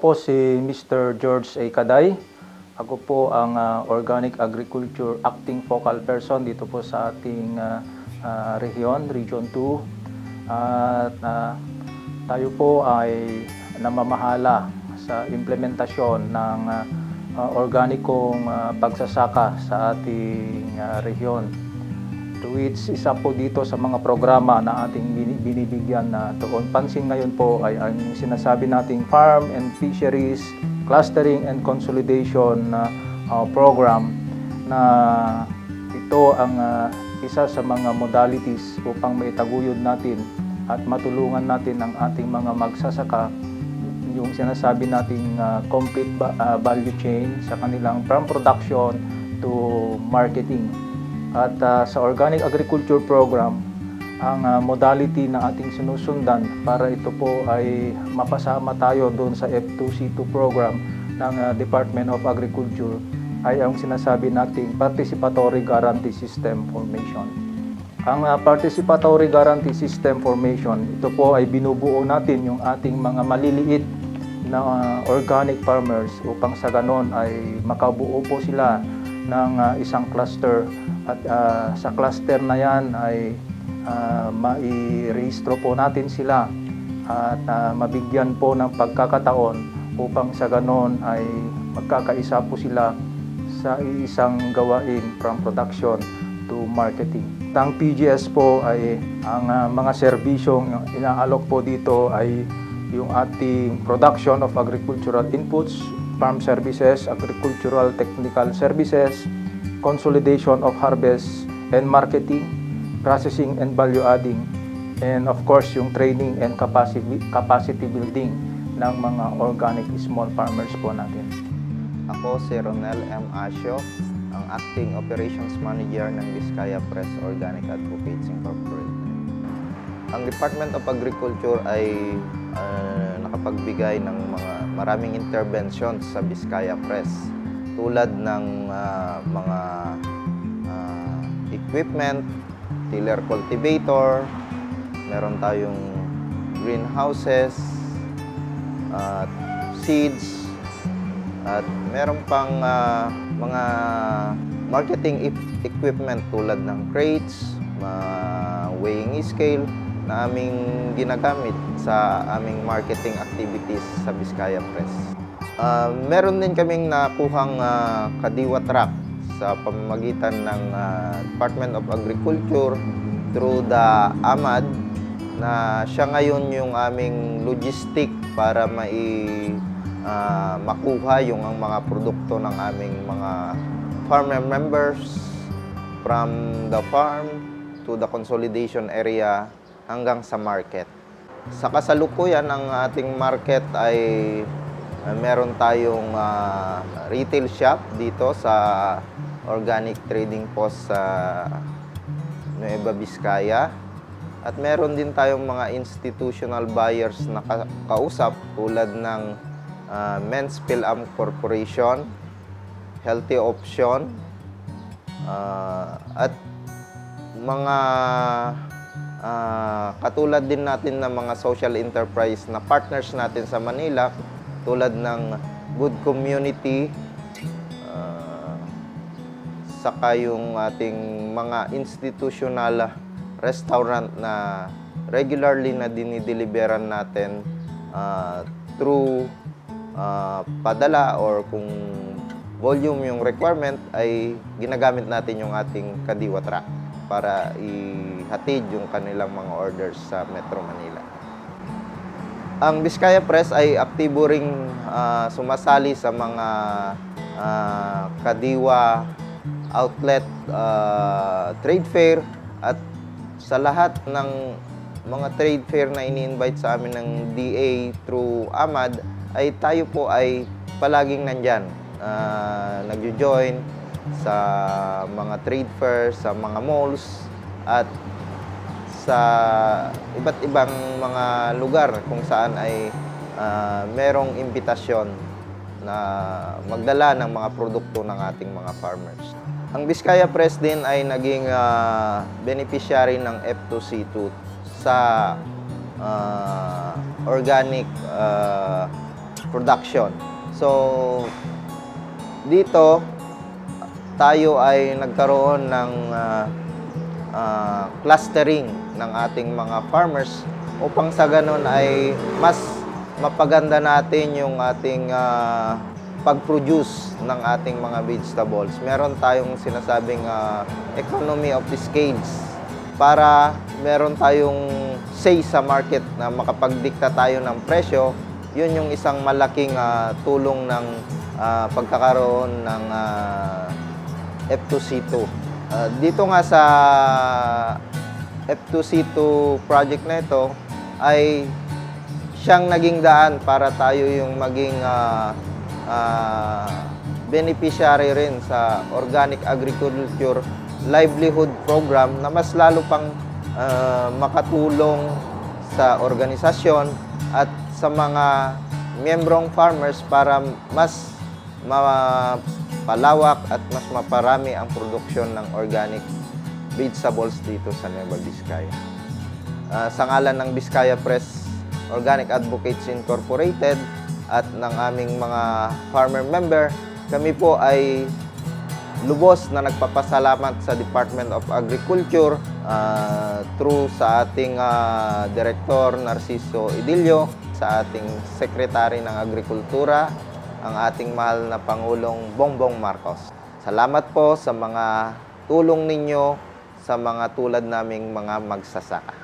po si Mr. George A. Caday. Ako po ang Organic Agriculture Acting Focal Person dito po sa ating Region 2. At tayo po ay namamahala sa implementasyon ng organikong pagsasaka sa ating rehiyon. To which isa po dito sa mga programa na ating binibigyan na tuon pansin ngayon po ay ang sinasabi nating Farm and Fisheries Clustering and Consolidation Program, na ito ang isa sa mga modalities upang maitaguyod natin at matulungan natin ang ating mga magsasaka yung sinasabi nating complete value chain sa kanilang from production to marketing. At sa Organic Agriculture Program, ang modality na ating sinusundan para ito po ay mapasama tayo doon sa F2C2 program ng Department of Agriculture ay ang sinasabi nating Participatory Guarantee System Formation. Ang Participatory Guarantee System Formation, ito po ay binubuo natin yung ating mga maliliit na organic farmers upang sa ganon ay makabuo po sila ng isang cluster. At sa cluster na yan ay mai-rehistro po natin sila at mabigyan po ng pagkakataon upang sa ganon ay magkakaisa po sila sa isang gawain from production to marketing. Ang PGS po ay ang mga serbisyong inaalok po dito ay yung ating production of agricultural inputs, farm services, agricultural technical services, consolidation of harvest and marketing, processing and value adding, and of course yung training and capacity building ng mga organic small farmers po natin. Ako si Ronel M. Asio, ang Acting Operations Manager ng Vizcaya Press Organic Advocates Incorporated. Ang Department of Agriculture ay nakapagbigay ng maraming interventions sa Vizcaya Press, tulad ng mga equipment, tiller cultivator, meron tayong greenhouses, seeds, at meron pang mga marketing equipment tulad ng crates, weighing scale na aming ginagamit sa aming marketing activities sa Vizcaya Press. Meron din kaming nakuhang kadiwa truck sa pamamagitan ng Department of Agriculture through the AMAD, na siya ngayon yung aming logistic para makuha yung mga produkto ng aming mga farmer members from the farm to the consolidation area hanggang sa market. Sa kasalukuyan, ang ating market ay meron tayong retail shop dito sa Organic Trading Post sa Nueva Vizcaya. At meron din tayong mga institutional buyers na kausap tulad ng Men's Philam Corporation, Healthy Option, at mga katulad din natin ng mga social enterprise na partners natin sa Manila, tulad ng Good Community, saka yung ating mga institutional restaurant na regularly na dinideliveran natin through padala, or kung volume yung requirement ay ginagamit natin yung ating kadiwa truck para ihatid yung kanilang mga orders sa Metro Manila. Ang Vizcaya Press ay aktibo ring sumasali sa mga kadiwa outlet, trade fair, at sa lahat ng mga trade fair na ini-invite sa amin ng DA through AMAD, ay tayo po ay palaging nandyan. Nagjo-join sa mga trade fair, sa mga malls, at sa iba't ibang mga lugar kung saan ay merong imbitasyon na magdala ng mga produkto ng ating mga farmers. Ang Vizcaya Press din ay naging beneficiary ng F2C2 sa organic production. So, dito, tayo ay nagkaroon ng clustering ng ating mga farmers upang sa ganun ay mas mapaganda natin yung ating pag-produce ng ating mga vegetables. Meron tayong sinasabing economy of the scales para meron tayong say sa market na makapagdikta tayo ng presyo. Yun yung isang malaking tulong ng pagkakaroon ng F2C2. Dito nga sa F2C2 project na ito ay siyang naging daan para tayo yung maging beneficiary rin sa Organic Agriculture Livelihood Program na mas lalo pang makatulong sa organisasyon at sa mga miyembrong farmers para mas mapalawak at mas maparami ang produksyon ng organic vegetables dito sa Nueva Vizcaya. Sa ngalan ng Vizcaya Press Organic Advocates Incorporated at ng aming mga farmer member, kami po ay lubos na nagpapasalamat sa Department of Agriculture through sa ating Director Narciso Idilio, sa ating Secretary ng Agrikultura, ang ating mahal na Pangulong Bongbong Marcos. Salamat po sa mga tulong ninyo sa mga tulad naming mga magsasaka.